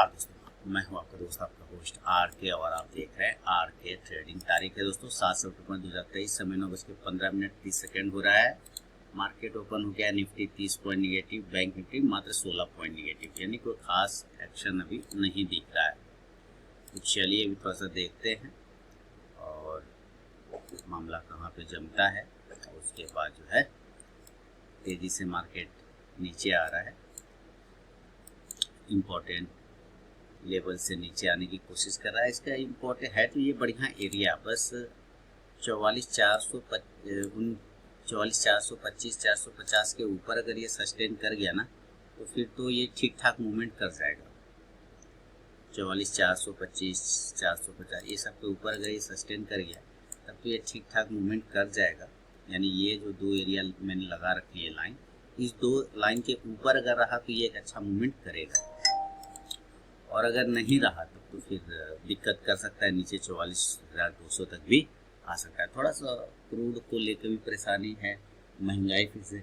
नमस्कार दोस्तों, मैं हूं आपका दोस्त आपका होस्ट आर के और आप देख रहे हैं आर के ट्रेडिंग। तारीख है दोस्तों 7 सितंबर 2023, समय 9:15 हो रहा है। मार्केट ओपन हो गया, Nifty 30 point negative, bank Nifty मात्र 16 पॉइंट निगेटिव, यानी कोई खास एक्शन अभी नहीं दिख रहा है। तो चलिए अभी थोड़ा सा देखते हैं और मामला कहाँ पे जमता है। उसके बाद जो है तेजी से मार्केट नीचे आ रहा है, इम्पोर्टेंट लेवल से नीचे आने की कोशिश कर रहा है। इसका इम्पोर्टेंट है तो ये बढ़िया एरिया, बस 44,425 के ऊपर अगर ये सस्टेन कर गया ना तो फिर तो ये ठीक ठाक मूवमेंट कर जाएगा। 44,425, 450 ये सब के ऊपर अगर ये सस्टेन कर गया तब तो ये ठीक ठाक मूवमेंट कर जाएगा। यानी ये जो दो एरिया मैंने लगा रखी है लाइन, इस दो लाइन के ऊपर अगर रहा तो ये एक अच्छा मूवमेंट करेगा, और अगर नहीं रहा तो फिर दिक्कत कर सकता है, नीचे 44,200 तक भी आ सकता है। थोड़ा सा क्रूड को लेकर भी परेशानी है, महंगाई फिर से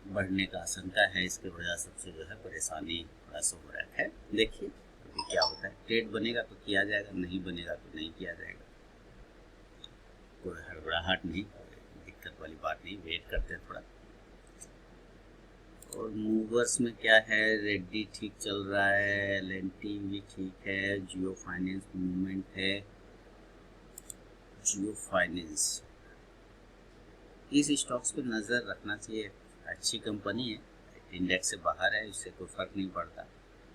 बढ़ने का आशंका है, इसके वजह सबसे जो है परेशानी थोड़ा सा हो रहा है। देखिए अभी क्या होता है, ट्रेड बनेगा तो किया जाएगा, नहीं बनेगा तो नहीं किया जाएगा। कोई हड़बड़ाहट नहीं, दिक्कत वाली बात नहीं, वेट करते हैं थोड़ा। और मूवर्स में क्या है, रेड्डी ठीक चल रहा है, एल&टी भी ठीक है, जियो फाइनेंस मूवमेंट है। जियो फाइनेंस इस स्टॉक्स पे नज़र रखना चाहिए, अच्छी कंपनी है, इंडेक्स से बाहर है, इससे कोई फर्क नहीं पड़ता,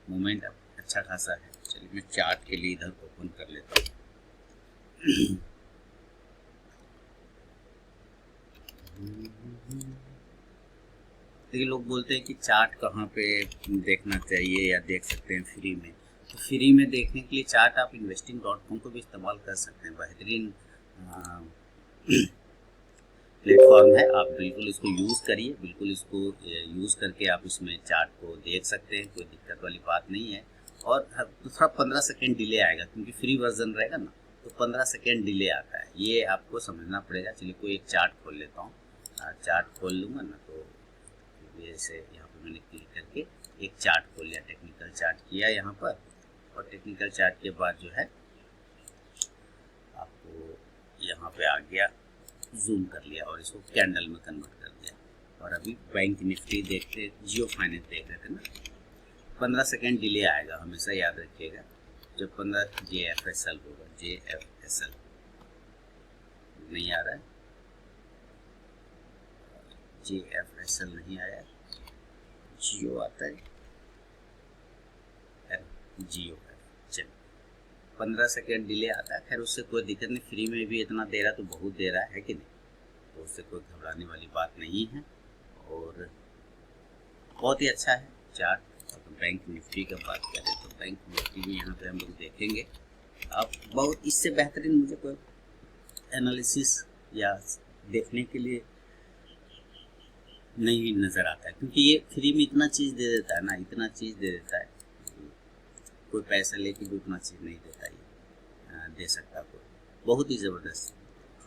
मूवमेंट अच्छा खासा है। चलिए मैं चार्ट के लिए इधर ओपन कर लेता हूँ। देखिए लोग बोलते हैं कि चार्ट कहाँ पे देखना चाहिए या देख सकते हैं फ्री में। तो फ्री में देखने के लिए चार्ट आप investing.com को भी इस्तेमाल कर सकते हैं, बेहतरीन प्लेटफॉर्म है। आप बिल्कुल इसको यूज़ करिए, बिल्कुल इसको यूज़ करके आप इसमें चार्ट को देख सकते हैं, कोई दिक्कत वाली बात नहीं है। और थोड़ा 15 सेकेंड डिले आएगा, क्योंकि फ्री वर्जन रहेगा ना तो 15 सेकेंड डिले आता है, ये आपको समझना पड़ेगा। चलिए कोई एक चार्ट खोल लेता हूँ, चार्ट खोल लूँगा ना तो जैसे यहाँ पर मैंने क्लिक करके एक चार्ट खोल लिया, टेक्निकल चार्ट किया यहाँ पर, और टेक्निकल चार्ट के बाद जो है आपको यहाँ पे आ गया, जूम कर लिया और इसको कैंडल में कन्वर्ट कर दिया। और अभी बैंक निफ्टी देखते, जियो फाइनेंस देख रहे थे ना, 15 सेकेंड डिले आएगा, हमेशा याद रखिएगा। जब 15 JFSL होगा, JFSL नहीं आ रहा है, JFSL नहीं आया, जियो आता है, जियो है। चलिए 15 सेकेंड डिले आता है, खैर उससे कोई दिक्कत नहीं, फ्री में भी इतना दे रहा तो बहुत दे रहा है कि नहीं, तो उससे कोई घबराने वाली बात नहीं है। और बहुत ही अच्छा है चार्ट। तो बैंक निफ्टी का बात करें तो बैंक निफ्टी भी यहाँ पे हम लोग देखेंगे। अब बहुत इससे बेहतरीन मुझे कोई एनालिसिस या देखने के लिए नहीं नज़र आता है, क्योंकि ये फ्री में इतना चीज़ दे देता है ना, इतना चीज़ दे देता है, कोई पैसा लेके भी उतना चीज़ नहीं देता, ये दे सकता कोई, बहुत ही ज़बरदस्त।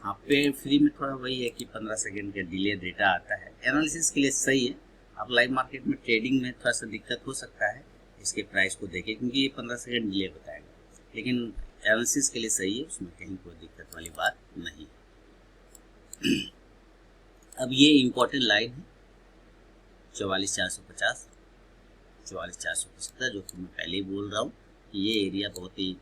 हाँ पे फ्री में थोड़ा वही है कि 15 सेकेंड का डिले डेटा आता है, एनालिसिस के लिए सही है। आप लाइव मार्केट में ट्रेडिंग में थोड़ा सा दिक्कत हो सकता है, इसके प्राइस को देखें, क्योंकि ये 15 सेकेंड डिले बताएगा, लेकिन एनालिसिस के लिए सही है, उसमें कहीं कोई दिक्कत वाली बात नहीं है। अब ये इम्पोर्टेंट लाइन है 44,450, 44,475, जो कि मैं पहले ही बोल रहा हूँ कि ये एरिया बहुत ही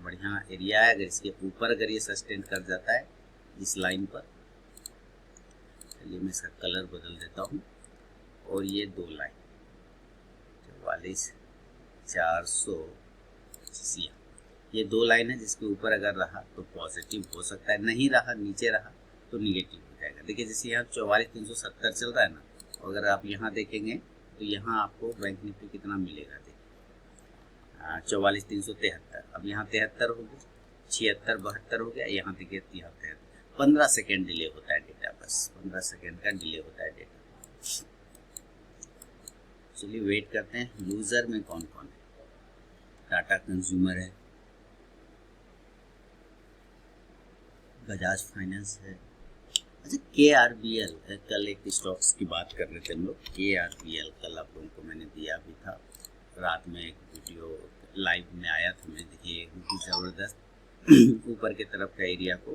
बढ़िया एरिया है। अगर इसके ऊपर अगर ये सस्टेन कर जाता है इस लाइन पर, चलिए मैं इसका कलर बदल देता हूँ, और ये दो लाइन 44,480, ये दो लाइन है, जिसके ऊपर अगर रहा तो पॉजिटिव हो सकता है, नहीं रहा, नीचे रहा तो निगेटिव हो जाएगा। देखिए जैसे यहाँ 44,370 चल रहा है ना, अगर आप यहाँ देखेंगे तो यहाँ आपको बैंक निफ्टी कितना मिलेगा, देखिए 44,373, अब यहाँ 73 हो गया, 76, 72 हो गया, यहाँ देखिए 73। 15 सेकेंड डिले होता है डेटा, बस 15 सेकेंड का डिले होता है डेटा। चलिए वेट करते हैं। लूजर में कौन कौन है, टाटा कंज्यूमर है, बजाज फाइनेंस है, अच्छा KRBL, कल एक स्टॉक्स की बात कर रहे थे हम लोग, KRBL कल आप लोगों को मैंने दिया भी था, रात में एक वीडियो लाइव में आया था, मैं देखिए ज़बरदस्त ऊपर की तरफ का एरिया को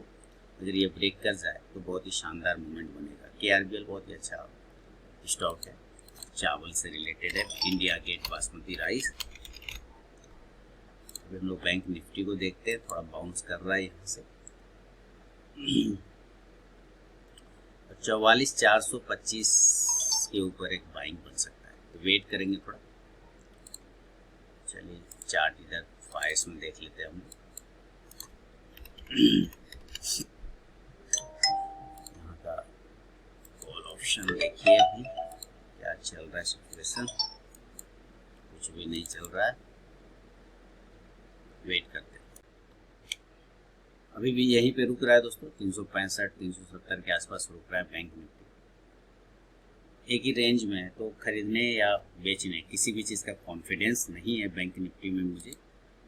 अगर ये ब्रेक कर जाए तो बहुत ही शानदार मूवमेंट बनेगा। KRBL बहुत ही अच्छा स्टॉक है, चावल से रिलेटेड है, इंडिया गेट बासमती राइस। अभी हम लोग बैंक निफ्टी को देखते हैं, थोड़ा बाउंस कर रहा है यहाँ से 44,425 के ऊपर एक बाइंग बन सकता है, तो वेट करेंगे थोड़ा। चलिए चार्ट इधर फाइल्स में देख लेते हैं हम। यहाँ का कॉल ऑप्शन देखिए अभी क्या चल रहा है सिचुएशन, कुछ भी नहीं चल रहा है, वेट करते हैं। अभी भी यहीं पे रुक रहा है दोस्तों, 365 370 के आसपास रुक रहा है बैंक निफ्टी, एक ही रेंज में है। तो खरीदने या बेचने किसी भी चीज़ का कॉन्फिडेंस नहीं है बैंक निफ्टी में मुझे,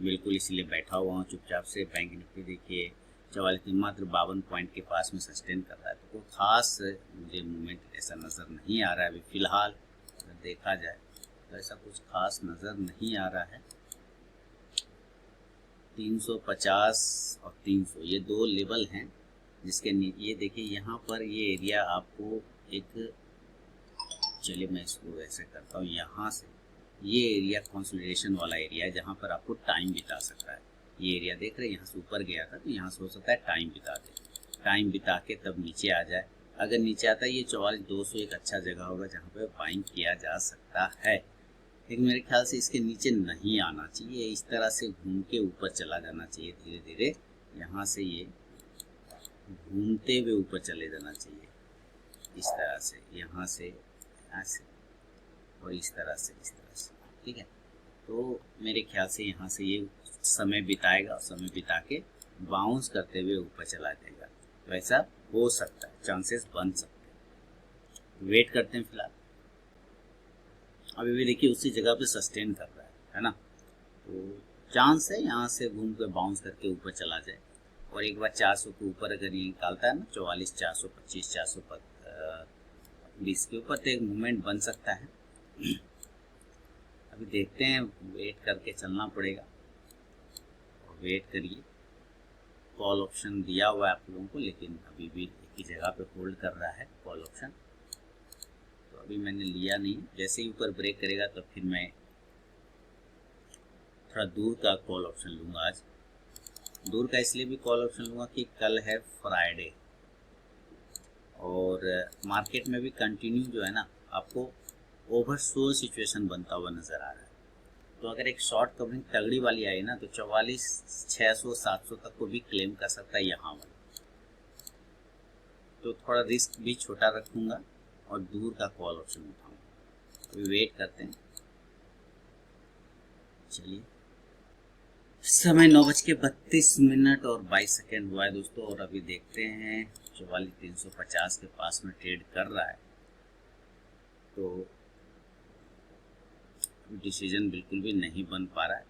बिल्कुल इसलिए बैठा हुआ हूँ चुपचाप से। बैंक निफ्टी देखिए 44 मात्र 52 पॉइंट के पास में सस्टेन कर रहा है, तो कोई खास मुझे मूवमेंट ऐसा नज़र नहीं आ रहा है अभी फ़िलहाल। अगर देखा जाए तो ऐसा कुछ खास नज़र नहीं आ रहा है। 350 और 300 ये दो लेवल हैं जिसके ये देखिए यहाँ पर ये एरिया आपको एक, चलिए मैं इसको ऐसे करता हूँ, यहाँ से ये एरिया कंसोलिडेशन वाला एरिया है जहाँ पर आपको टाइम बिता सकता है। ये एरिया देख रहे हैं, यहाँ से ऊपर गया था तो यहाँ से हो सकता है टाइम बिता के तब नीचे आ जाए। अगर नीचे आता है ये 44,200 एक अच्छा जगह होगा जहाँ पर बाइंग किया जा सकता है, लेकिन मेरे ख्याल से इसके नीचे नहीं आना चाहिए। इस तरह से घूम के ऊपर चला जाना चाहिए धीरे धीरे, यहाँ से ये घूमते हुए ऊपर चले जाना चाहिए इस तरह से, यहाँ से ऐसे और इस तरह से, ठीक है। तो मेरे ख्याल से यहाँ से ये समय बिताएगा, समय बिता के बाउंस करते हुए ऊपर चला जाएगा, तो ऐसा हो सकता है, चांसेस बन सकते हैं। वेट करते हैं फिलहाल। अभी भी देखिए उसी जगह पे सस्टेन कर रहा है ना, तो चांस है यहाँ से घूम के बाउंस करके ऊपर चला जाए। और एक बार 400 के ऊपर अगर ये निकालता है ना, 44,425 420 के ऊपर, तो एक मूवमेंट बन सकता है। अभी देखते हैं, वेट करके चलना पड़ेगा। और वेट करिए, कॉल ऑप्शन दिया हुआ है आप लोगों को, लेकिन अभी भी एक ही जगह पे होल्ड कर रहा है कॉल ऑप्शन, तो अभी मैंने लिया नहीं। जैसे ही ऊपर ब्रेक करेगा तो फिर मैं थोड़ा दूर का कॉल ऑप्शन लूँगा। आज दूर का इसलिए भी कॉल ऑप्शन लूँगा कि कल है फ्राइडे और मार्केट में भी कंटिन्यू जो है ना आपको ओवरसोल्ड सिचुएशन बनता हुआ नज़र आ रहा है। तो अगर एक शॉर्ट कवरिंग तगड़ी वाली आई ना तो 44,600 700 तक को भी क्लेम कर सकता है यहाँ वाला, तो थोड़ा रिस्क भी छोटा रखूँगा और दूर का कॉल ऑप्शन उठाऊँगा। अभी वेट करते हैं। चलिए, समय 9:32 और 22 सेकेंड हुआ है दोस्तों, और अभी देखते हैं 44,350 के पास में ट्रेड कर रहा है, तो डिसीजन बिल्कुल भी नहीं बन पा रहा है।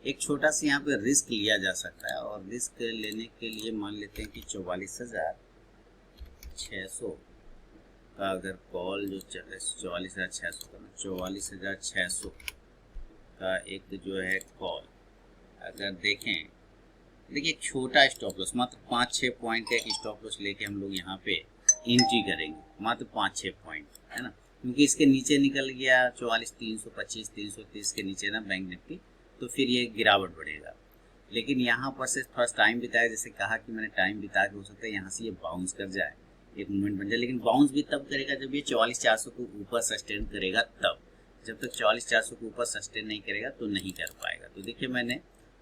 एक छोटा सा यहाँ पे रिस्क लिया जा सकता है, और रिस्क लेने के लिए मान लेते हैं कि 44,600 का अगर कॉल जो 44,600 का ना, 44,600 का एक जो है कॉल अगर देखें, देखिए छोटा स्टॉप लॉस मात्र 5-6 पॉइंट का एक स्टॉप लॉस लेके हम लोग यहाँ पे एंट्री करेंगे, मात्र 5-6 पॉइंट है ना, क्योंकि इसके नीचे निकल गया 44,325 330 के नीचे ना बैंक निफ्टी, तो फिर ये गिरावट बढ़ेगा। लेकिन यहाँ पर से थोड़ा टाइम बिताया, जैसे कहा कि मैंने टाइम बिता के हो सकता है यहाँ से ये बाउंस कर जाए, एक मूवमेंट बन जाए, लेकिन बाउंस भी तब करेगा जब ये 44,400 को ऊपर सस्टेन करेगा तब। जब तक 44,400 को ऊपर सस्टेन नहीं करेगा तो नहीं कर पाएगा। तो देखिए मैंने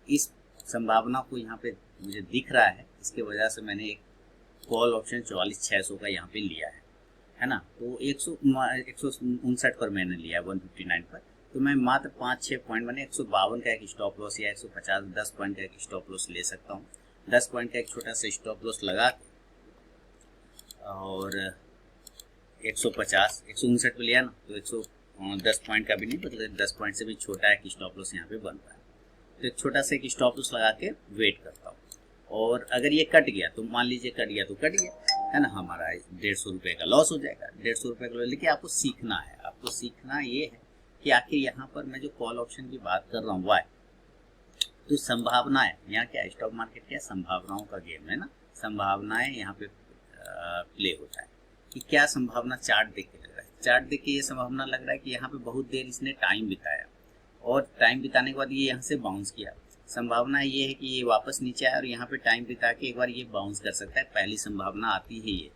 इस संभावना को यहाँ पे मुझे दिख रहा है, इसके वजह से मैंने एक कॉल ऑप्शन 44,600 का यहाँ पे लिया है ना। तो 159 पर मैंने लिया 159 पर, तो मैं मात्र 5-6 पॉइंट मैंने 152 का एक स्टॉप लॉस या 150 10 पॉइंट का एक स्टॉप लॉस ले सकता हूँ। 10 पॉइंट का एक छोटा सा स्टॉप लॉस लगा के और 150 159 पे लिया ना, तो 110 पॉइंट का भी नहीं, मतलब 10 पॉइंट से भी छोटा एक स्टॉप लॉस यहाँ पे बन रहा है। तो एक छोटा सा एक स्टॉप लॉस लगा के वेट करता हूँ, और अगर ये कट गया तो मान लीजिए कट गया तो कट गया है ना, हमारा 150 रुपये का लॉस हो जाएगा। 150 रुपये का लॉस, लेकिन आपको सीखना है, आपको सीखना ये है कि आखिर यहाँ पर मैं जो कॉल ऑप्शन की बात कर रहा हूँ वाई, तो संभावनाएं, यहाँ क्या स्टॉक मार्केट क्या संभावनाओं का गेम है ना, संभावनाएं यहाँ पे प्ले होता है कि क्या संभावना। चार्ट देख के लग रहा है, चार्ट देख के ये संभावना लग रहा है कि यहाँ पे बहुत देर इसने टाइम बिताया और टाइम बिताने के बाद ये यहाँ से बाउंस किया। संभावना ये है कि ये वापस नीचे आया और यहाँ पे टाइम बिता के एक बार ये बाउंस कर सकता है, पहली संभावना आती है ये।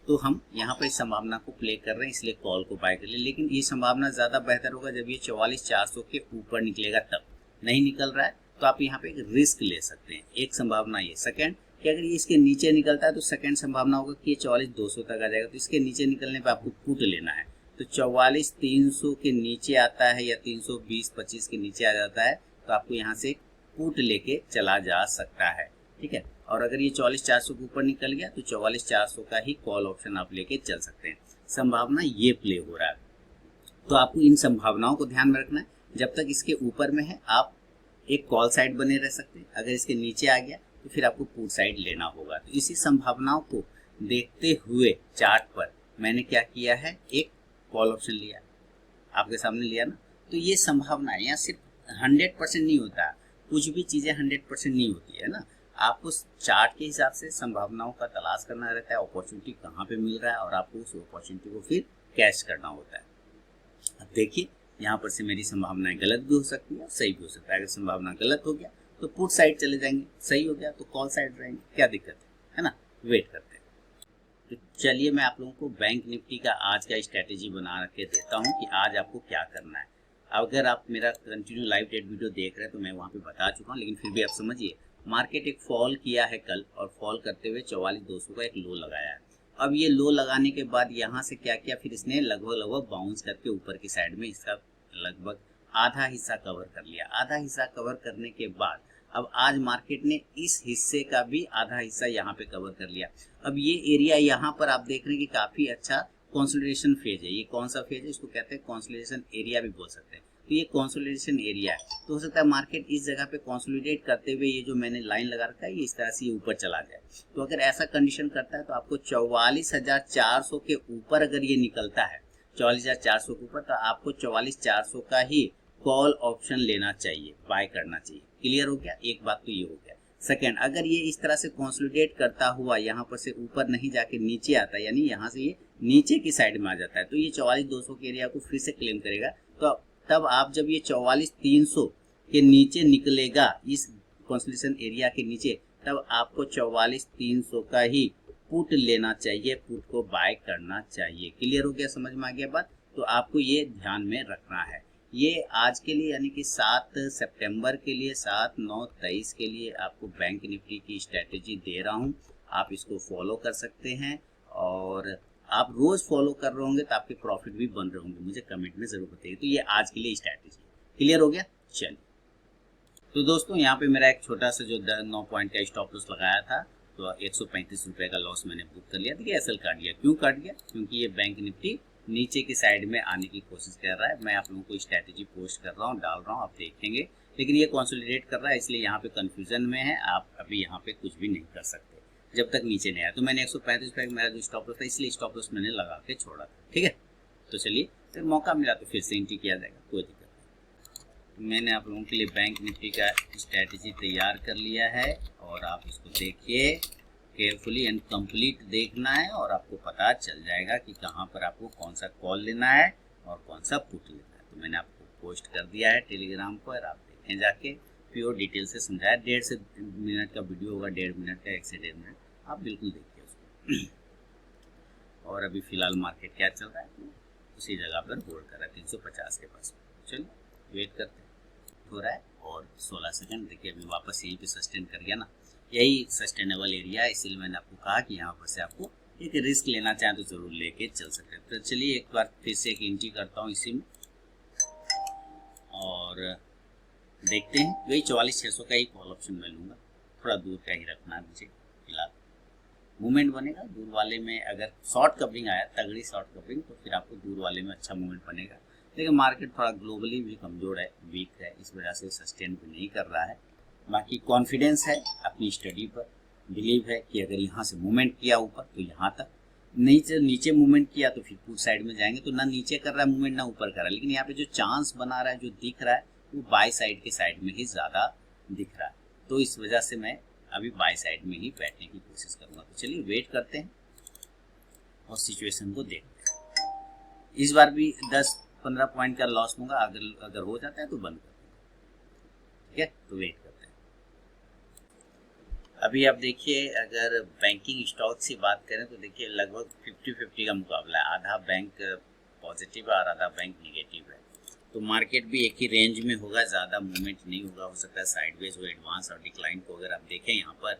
तो हम यहाँ पर इस संभावना को प्ले कर रहे हैं, इसलिए कॉल को बाय कर ले। लेकिन ये संभावना ज़्यादा बेहतर होगा जब ये 44,400 के ऊपर निकलेगा, तब नहीं निकल रहा है तो आप यहाँ पे एक रिस्क ले सकते हैं। एक संभावना ये। सेकंड कि अगर ये इसके नीचे निकलता है तो सेकंड संभावना होगा कि ये 44,200 तक आ जाएगा, तो इसके नीचे निकलने पे आपको पुट लेना है। तो 44,300 के नीचे आता है या 320-25 के नीचे आ जाता है तो आपको यहाँ से पुट लेके चला जा सकता है, ठीक है। और अगर ये 44,400 के ऊपर निकल गया तो 44,400 का ही कॉल ऑप्शन आप लेके चल सकते हैं। संभावना ये प्ले हो रहा है, तो आपको इन संभावनाओं को ध्यान में रखना है। जब तक इसके ऊपर में है आप एक कॉल साइड बने रह सकते हैं, अगर इसके नीचे आ गया तो फिर आपको पुट साइड लेना होगा। तो इसी संभावनाओं को देखते हुए चार्ट पर मैंने क्या किया है, एक कॉल ऑप्शन लिया, आपके सामने लिया ना। तो ये संभावना है, यहाँ सिर्फ 100% नहीं होता, कुछ भी चीज़ें 100% नहीं होती है ना। आपको चार्ट के हिसाब से संभावनाओं का तलाश करना रहता है, अपॉर्चुनिटी कहाँ पे मिल रहा है और आपको उस अपॉर्चुनिटी को फिर कैच करना होता है। अब देखिए यहाँ पर से मेरी संभावनाएं गलत भी हो सकती है, सही भी हो सकता है। अगर संभावना गलत हो गया तो पुट साइड चले जाएंगे, सही हो गया तो कॉल साइड रहेंगे, क्या दिक्कत है ना। वेट करते हैं। तो चलिए मैं आप लोगों को बैंक निफ्टी का आज का स्ट्रैटेजी बना के देता हूँ कि आज आपको क्या करना है। अगर आप मेरा कंटिन्यू लाइव डेट वीडियो देख रहे हैं तो मैं वहाँ पे बता चुका हूँ, लेकिन फिर भी आप समझिए। मार्केट एक फॉल किया है कल और फॉल करते हुए 44,200 का एक लो लगाया है। अब ये लो लगाने के बाद यहाँ से क्या किया, फिर इसने लगभग बाउंस करके ऊपर की साइड में इसका लगभग आधा हिस्सा कवर कर लिया। आधा हिस्सा कवर करने के बाद अब आज मार्केट ने इस हिस्से का भी आधा हिस्सा यहाँ पे कवर कर लिया। अब ये एरिया यहाँ पर आप देख रहे हैं कि काफी अच्छा कंसोलिडेशन फेज है। ये कौन सा फेज है, इसको कहते हैं कंसोलिडेशन एरिया भी बोल सकते हैं। तो ये कंसोलिडेशन एरिया है, तो हो सकता है मार्केट इस जगह पे कंसोलिडेट करते हुए ये जो मैंने लाइन लगा रखा है ये इस तरह से ऊपर चला जाए। तो अगर ऐसा कंडीशन करता है तो आपको 44,400 के ऊपर अगर ये निकलता है 44,400 के ऊपर, तो आपको 44,400 का ही कॉल ऑप्शन लेना चाहिए, बाय करना चाहिए। क्लियर हो गया, एक बात तो ये हो गया। सेकंड, अगर ये इस तरह से कंसोलिडेट करता हुआ यहाँ पर से ऊपर नहीं जाके नीचे आता है, यानी यहाँ से ये नीचे की साइड में आ जाता है, तो ये 44,200 के एरिया को फिर से क्लेम करेगा। तो तब आप जब ये 44,300 के नीचे निकलेगा, इस कंसोलिडेशन एरिया के नीचे, तब आपको 44,300 का ही पुट लेना चाहिए, पुट को बाय करना चाहिए। क्लियर हो गया, समझ में आ गया बात। तो आपको ये ध्यान में रखना है। ये आज के लिए यानी कि 7 सितंबर के लिए 7/9/23 के लिए आपको बैंक निफ्टी की स्ट्रैटेजी दे रहा हूँ। आप इसको फॉलो कर सकते हैं और आप रोज फॉलो कर रहे होंगे तो आपके प्रॉफिट भी बन रहे होंगे, मुझे कमेंट में जरूर बताइए। तो ये आज के लिए स्ट्रैटेजी क्लियर हो गया। चलिए तो दोस्तों यहाँ पे मेरा एक छोटा सा जो 9 पॉइंट का स्टॉप लॉस लगाया था, तो 135 रुपये का लॉस मैंने बुक कर लिया। देखिए एसएल काट दिया। क्यों काट दिया, क्योंकि ये बैंक निफ्टी नीचे की साइड में आने की कोशिश कर रहा है। मैं आप लोगों को स्ट्रैटेजी पोस्ट कर रहा हूँ, डाल रहा हूँ, आप देखेंगे। लेकिन ये कंसोलिडेट कर रहा है, इसलिए यहाँ पे कंफ्यूजन में है। आप अभी यहाँ पे कुछ भी नहीं कर सकते जब तक नीचे नहीं आया। तो मैंने 135 रुपये मेरा जो स्टॉप लॉस था, इसलिए स्टॉप लॉस मैंने लगा के छोड़ा था। ठीक है, तो चलिए फिर मौका मिला तो फिर से एंट्री किया जाएगा, कोई दिक्कत नहीं। मैंने आप लोगों के लिए बैंक निफ्टी का स्ट्रैटेजी तैयार कर लिया है और आप इसको देखिए, केयरफुली एंड कंप्लीट देखना है और आपको पता चल जाएगा कि कहाँ पर आपको कौन सा कॉल लेना है और कौन सा पुट लेना है। तो मैंने आपको पोस्ट कर दिया है टेलीग्राम पर, आप देखें जाके, प्योर डिटेल से समझाया। 1.5 से मिनट का वीडियो होगा, 1.5 मिनट का, 1 से 1.5 मिनट, आप बिल्कुल देखिए उसको। और अभी फिलहाल मार्केट क्या चल रहा है, उसी जगह पर होल्ड कर रहा है 350 के पास। चलिए वेट करते हैं, हो रहा है और 16 सेकंड। देखिए अभी वापस यहीं पे सस्टेन कर गया ना, यही सस्टेनेबल एरिया है। इसलिए मैंने आपको कहा कि यहाँ पर से आपको एक रिस्क लेना चाहें तो जरूर लेके चल सकते हैं। तो चलिए एक बार फिर से एक एंट्री करता हूँ इसी में और देखते हैं। वही 44,600 का ही कॉल ऑप्शन मैं लूँगा, थोड़ा दूर का ही रखना है मुझे फिलहाल। मूवमेंट बनेगा दूर वाले में, अगर शॉर्ट कवरिंग आया, तगड़ी शॉर्ट कवरिंग, तो फिर आपको दूर वाले में अच्छा मूवमेंट बनेगा। लेकिन मार्केट थोड़ा ग्लोबली भी कमज़ोर है, वीक है, इस वजह से सस्टेन भी नहीं कर रहा है। बाकी कॉन्फिडेंस है अपनी स्टडी पर, बिलीव है कि अगर यहाँ से मूवमेंट किया ऊपर तो यहाँ तक, नीचे नीचे मूवमेंट किया तो फिर पुट साइड में जाएंगे, तो ना नीचे कर रहा है मूवमेंट ना ऊपर कर रहा है, लेकिन यहाँ पे जो चांस बना रहा है, जो दिख रहा है वो बाय साइड के साइड में ही ज़्यादा दिख रहा है। तो इस वजह से मैं अभी बाय साइड में ही बैठने की कोशिश करूँगा। तो चलिए वेट करते हैं और सिचुएशन को देखते हैं। इस बार भी 10-15 पॉइंट का लॉस लूँगा, अगर हो जाता है तो बंद कर दूँगा। ठीक है, तो वेट करते हैं। अभी आप देखिए, अगर बैंकिंग स्टॉक से बात करें तो देखिए लगभग 50-50 का मुकाबला है। आधा बैंक पॉजिटिव है और आधा बैंक निगेटिव है। तो मार्केट भी एक ही रेंज में होगा, ज़्यादा मूवमेंट नहीं होगा। हो सकता है साइडवेज हो, एडवांस और डिक्लाइन को अगर आप देखें यहाँ पर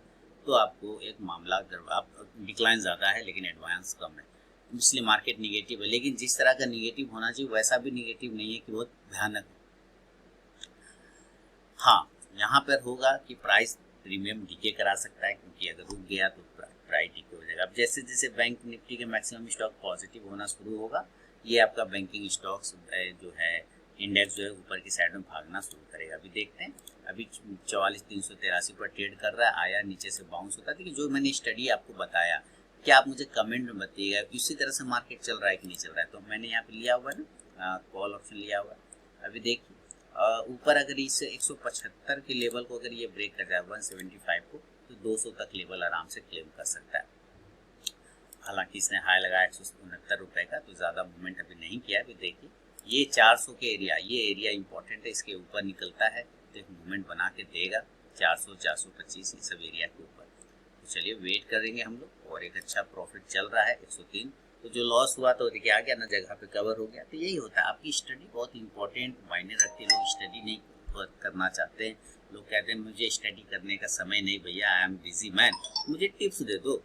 तो आपको एक मामला, आप डिक्लाइन ज़्यादा है लेकिन एडवांस कम है, इसलिए मार्केट निगेटिव है। लेकिन जिस तरह का निगेटिव होना चाहिए वैसा भी निगेटिव नहीं है कि बहुत भयानक है। हाँ, यहाँ पर होगा कि प्राइस प्रीमियम डीके करा सकता है, क्योंकि अगर रुक गया तो प्राइस डीके हो जाएगा। अब जैसे जैसे बैंक निफ्टी के मैक्सिमम स्टॉक पॉजिटिव होना शुरू होगा, ये आपका बैंकिंग स्टॉक्स जो है इंडेक्स जो है ऊपर की साइड में भागना शुरू करेगा। अभी देखते हैं, अभी 44,383 पर ट्रेड कर रहा है, आया नीचे से बाउंस होता है। देखिए जो मैंने स्टडी आपको बताया, क्या आप मुझे कमेंट में बताइएगा इसी तरह से मार्केट चल रहा है कि नहीं चल रहा है। तो मैंने यहाँ पे लिया हुआ है ना, कॉल ऑप्शन लिया हुआ है। अभी देखिए ऊपर अगर इस 175 के लेवल को अगर ये ब्रेक कर जाए 175 को, तो 200 तक लेवल आराम से क्लेम कर सकता है। हालांकि इसने हाई लगाया 169 रुपये का, तो ज़्यादा मूवमेंट अभी नहीं किया। अभी देखिए ये 400 के एरिया, ये एरिया इंपॉर्टेंट है, इसके ऊपर निकलता है तो एक मूवमेंट बना के देगा 400, 425 ये सब एरिया के ऊपर। तो चलिए वेट करेंगे हम लोग। और एक अच्छा प्रॉफिट चल रहा है 103, तो जो लॉस हुआ तो देखिए आ गया ना, जगह पे कवर हो गया। तो यही होता है, आपकी स्टडी बहुत इंपॉर्टेंट मायने रखती है। लोग स्टडी नहीं करना चाहते हैं, लोग कहते हैं मुझे स्टडी करने का समय नहीं भैया, आई एम बिजी मैन, मुझे टिप्स दे दो,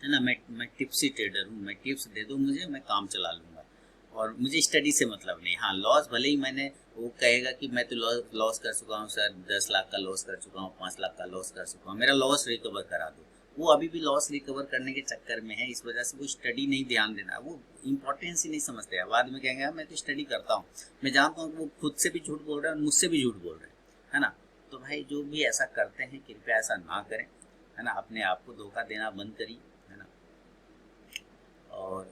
है ना, मैं टिप्सी ट्रेडर हूँ, मैं टिप्स दे दो मुझे, मैं काम चला लूँगा और मुझे स्टडी से मतलब नहीं। हाँ लॉस भले ही मैंने, वो कहेगा कि मैं तो लॉस कर चुका हूँ सर, 10 लाख का लॉस कर चुका हूँ, 5 लाख का लॉस कर चुका हूँ, मेरा लॉस रिकवर करा दो। वो अभी भी लॉस रिकवर करने के चक्कर में है, इस वजह से वो स्टडी नहीं ध्यान देना, वो इंपॉर्टेंस ही नहीं समझते हैं। बाद में कहेंगे मैं तो स्टडी करता हूँ। मैं जानता हूँ कि वो खुद से भी झूठ बोल रहे हैं और मुझसे भी झूठ बोल रहे हैं, है ना। तो भाई जो भी ऐसा करते हैं कृपया ऐसा ना करें, है ना, अपने आप को धोखा देना बंद करिए, है ना। और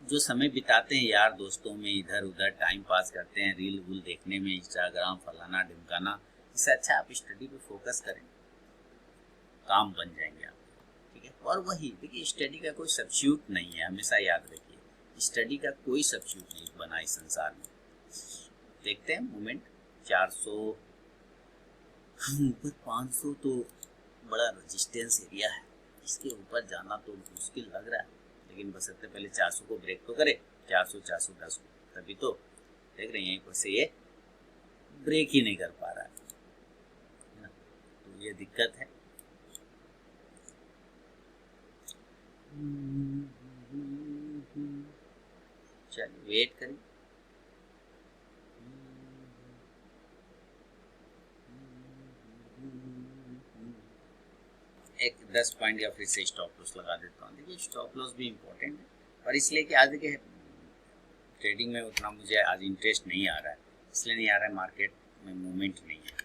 जो समय बिताते हैं यार दोस्तों में, इधर उधर टाइम पास करते हैं, रील वूल देखने में, इंस्टाग्राम फलाना ढिमकाना, इससे अच्छा आप स्टडी पे फोकस करें, काम बन जाएंगे आप। ठीक है, और वही देखिए स्टडी का कोई सब्स्टिट्यूट नहीं है, हमेशा याद रखिए स्टडी का कोई सब्स्टिट्यूट नहीं बना इस संसार में। देखते हैं मूवमेंट 400 ऊपर 500 तो बड़ा रेजिस्टेंस एरिया है, इसके ऊपर जाना तो मुश्किल लग रहा है, लेकिन बस सबसे पहले 400 को ब्रेक तो करे, 400 410 को, तभी तो देख रहे हैं यहीं पर से ये ब्रेक ही नहीं कर पा रहा है ना, तो ये दिक्कत है। चलिए वेट करिए। एक 10 पॉइंट या फिर से स्टॉप लॉस लगा देता हूँ। देखिए स्टॉप लॉस भी इम्पोर्टेंट है, और इसलिए कि आज देखिए ट्रेडिंग में उतना मुझे आज इंटरेस्ट नहीं आ रहा है, इसलिए नहीं आ रहा है, मार्केट में मूवमेंट नहीं है,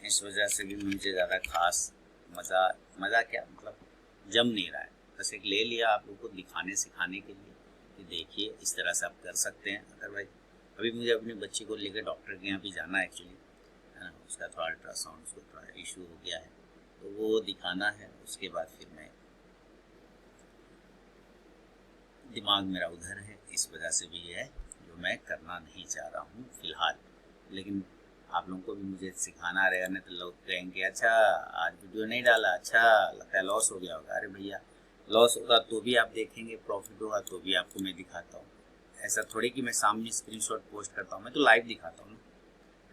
इस वजह से भी मुझे ज़्यादा खास मज़ा क्या मतलब जम नहीं रहा है। बस एक ले लिया आप लोगों को दिखाने सिखाने के लिए कि देखिए इस तरह से आप कर सकते हैं। अदरवाइज अभी मुझे अपने बच्चे को लेकर डॉक्टर के यहाँ भी जाना है एक्चुअली, है ना, उसका थोड़ा अल्ट्रासाउंड, उसको थोड़ा इशू हो गया है, तो वो दिखाना है। उसके बाद फिर मैं, दिमाग मेरा उधर है, इस वजह से भी है जो मैं करना नहीं चाह रहा हूँ फ़िलहाल। लेकिन आप लोगों को भी मुझे सिखाना रहेगा, नहीं तो लोग कहेंगे अच्छा आज वीडियो नहीं डाला, अच्छा लगता है लॉस हो गया होगा। अरे भैया लॉस होगा तो भी आप देखेंगे, प्रॉफिट होगा तो भी आपको मैं दिखाता हूँ। ऐसा थोड़ी कि मैं सामने स्क्रीनशॉट पोस्ट करता हूँ, मैं तो लाइव दिखाता हूँ,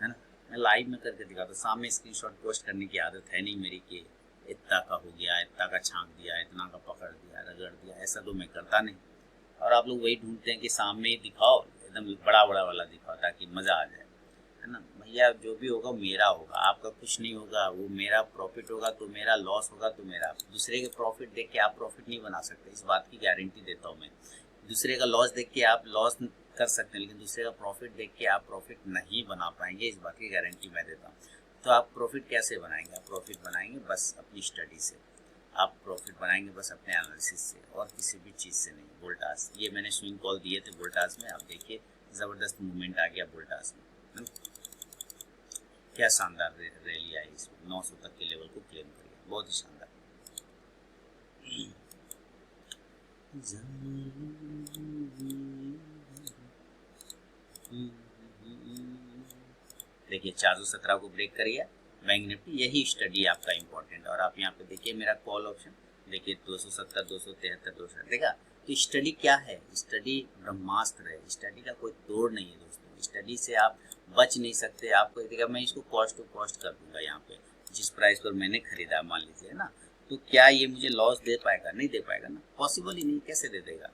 है ना, मैं लाइव में करके दिखाता हूँ। सामने स्क्रीनशॉट पोस्ट करने की आदत है नहीं मेरी कि इतना का हो गया, इतना का छांक दिया, इतना का पकड़ दिया, रगड़ दिया, ऐसा तो मैं करता नहीं। और आप लोग वही ढूंढते हैं कि सामने ही दिखाओ, एकदम बड़ा बड़ा वाला दिखाओ ताकि मज़ा आ जाए, है ना। भैया जो भी होगा मेरा होगा, आपका कुछ नहीं होगा, वो मेरा प्रॉफिट होगा तो मेरा, लॉस होगा तो मेरा। दूसरे के प्रॉफिट देख के आप प्रॉफिट नहीं बना सकते, इस बात की गारंटी देता हूँ मैं। दूसरे का लॉस देख के आप लॉस कर सकते हैं, लेकिन दूसरे का प्रॉफिट देख के आप प्रॉफिट नहीं बना पाएंगे, इस बात की गारंटी मैं देता हूँ। तो आप प्रॉफिट कैसे बनाएंगे? आप प्रॉफिट बनाएंगे बस अपनी स्टडी से, आप प्रॉफिट बनाएंगे बस अपने एनालिसिस से और किसी भी चीज़ से नहीं। वोल्टास, ये मैंने स्विंग कॉल दिए थे वोल्टास में, आप देखिए ज़बरदस्त मूवमेंट आ गया वोल्टास में, क्या शानदार रैली आई इसमें, 900 तक के लेवल को क्लेम करिए, बहुत ही शानदार। देखिए 417 को ब्रेक करिए बैंक निफ्टी, यही स्टडी आपका इंपॉर्टेंट। और आप यहाँ पे देखिए मेरा कॉल ऑप्शन, देखिए 270, 273, 260 देखा। तो स्टडी क्या है, स्टडी ब्रह्मास्त्र है, स्टडी का कोई तोड़ नहीं है दोस्तों। स्टडी से आप बच नहीं सकते। आपको देखा मैं इसको कॉस्ट टू कॉस्ट कर दूंगा यहाँ पे, जिस प्राइस पर मैंने खरीदा मान लीजिए ना, तो क्या ये मुझे लॉस दे पाएगा? नहीं दे पाएगा ना, पॉसिबल ही नहीं, कैसे दे देगा।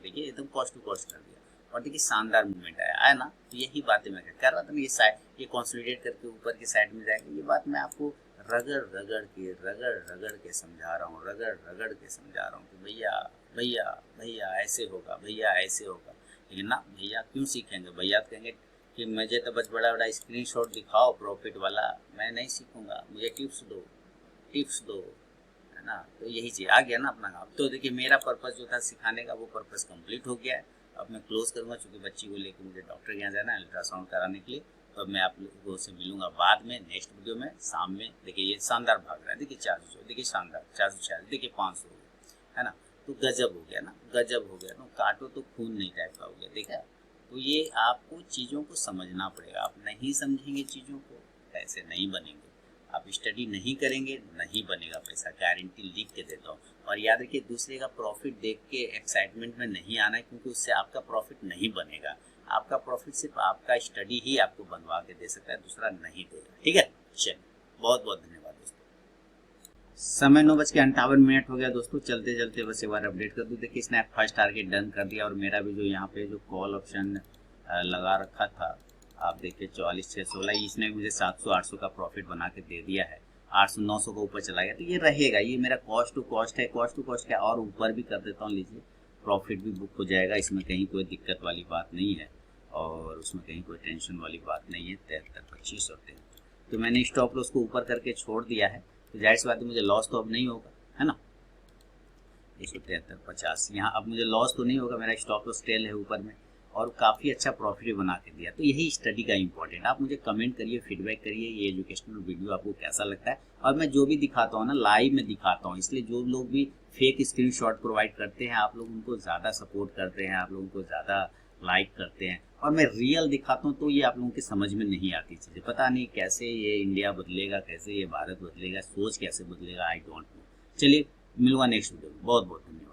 देखिए एकदम कॉस्ट टू कॉस्ट कर दिया और देखिए शानदार मूवमेंट आया ना। तो यही बातें मैं कर रहा था ना, ये साइड ये कंसोलिडेट करके ऊपर की साइड में जाएगा। ये बात मैं आपको रगड़ के समझा रहा हूँ, रगड़ के समझा रहा हूँ कि भैया भैया भैया ऐसे होगा, भैया ऐसे होगा। लेकिन ना भैया क्यों सीखेंगे, भैया कहेंगे कि मुझे तो बस बड़ा बड़ा स्क्रीनशॉट दिखाओ प्रॉफिट वाला, मैं नहीं सीखूंगा, मुझे टिप्स दो, है ना। तो यही चीज़ आ गया ना अपना काम। तो देखिए मेरा पर्पज़ जो था सिखाने का, वो पर्पज़ कंप्लीट हो गया है। अब मैं क्लोज करूँगा, चूँकि बच्ची को लेकर मुझे डॉक्टर के यहाँ जाना है अल्ट्रासाउंड कराने के लिए। तो अब मैं आप लोगों से मिलूंगा बाद में नेक्स्ट वीडियो में शाम में। देखिए ये शानदार भाग रहा है, देखिए 400, देखिए शानदार 440, देखिए 500 है ना। तो गजब हो गया ना, गजब हो गया ना, काटो तो खून नहीं टाइप का हो गया, देखा। तो ये आपको चीज़ों को समझना पड़ेगा। आप नहीं समझेंगे चीज़ों को, पैसे नहीं बनेंगे। आप स्टडी नहीं करेंगे, नहीं बनेगा पैसा, गारंटी लिख के देता हूँ। और याद रखिए दूसरे का प्रॉफिट देख के एक्साइटमेंट में नहीं आना है, क्योंकि उससे आपका प्रॉफिट नहीं बनेगा। आपका प्रॉफिट सिर्फ आपका स्टडी ही आपको बनवा के दे सकता है, दूसरा नहीं देगा। ठीक है, चलिए बहुत बहुत धन्यवाद दोस्तों। समय 9:58 हो गया दोस्तों। चलते चलते बस एक बार अपडेट कर दूँ। देखिए इसने फर्स्ट टारगेट डन कर दिया और मेरा भी जो यहाँ पे जो कॉल ऑप्शन लगा रखा था, आप देखिए 44,616, इसने मुझे 700-800 का प्रॉफिट बना के दे दिया है। 800-900 का ऊपर चला गया, तो ये रहेगा। ये मेरा कॉस्ट टू कॉस्ट है, कॉस्ट टू कॉस्ट क्या और ऊपर भी कर देता हूँ, लीजिए प्रॉफिट भी बुक हो जाएगा। इसमें कहीं कोई दिक्कत वाली बात नहीं है और उसमें कहीं कोई टेंशन वाली बात नहीं है। 73, 25 और 73, तो मैंने स्टॉप लॉस को ऊपर करके छोड़ दिया है। तो जाहिर सी बात है मुझे लॉस तो अब नहीं होगा, है ना। 173, 50 यहाँ अब मुझे लॉस तो नहीं होगा, मेरा स्टॉप लॉस टेल है ऊपर में और काफ़ी अच्छा प्रॉफिट बना के दिया। तो यही स्टडी का इंपॉर्टेंट। आप मुझे कमेंट करिए, फीडबैक करिए, ये एजुकेशनल वीडियो आपको कैसा लगता है। और मैं जो भी दिखाता हूँ ना लाइव में दिखाता हूँ, इसलिए जो लोग भी फेक स्क्रीनशॉट प्रोवाइड करते हैं, आप लोग उनको ज़्यादा सपोर्ट करते हैं, आप लोगों को ज़्यादा लाइक करते हैं। और मैं रियल दिखाता हूँ तो ये आप लोगों की समझ में नहीं आती चीज़ें। पता नहीं कैसे ये इंडिया बदलेगा, कैसे ये भारत बदलेगा, सोच कैसे बदलेगा, आई डोंट नो। चलिए मिलूंगा नेक्स्ट वीडियो में। बहुत बहुत धन्यवाद।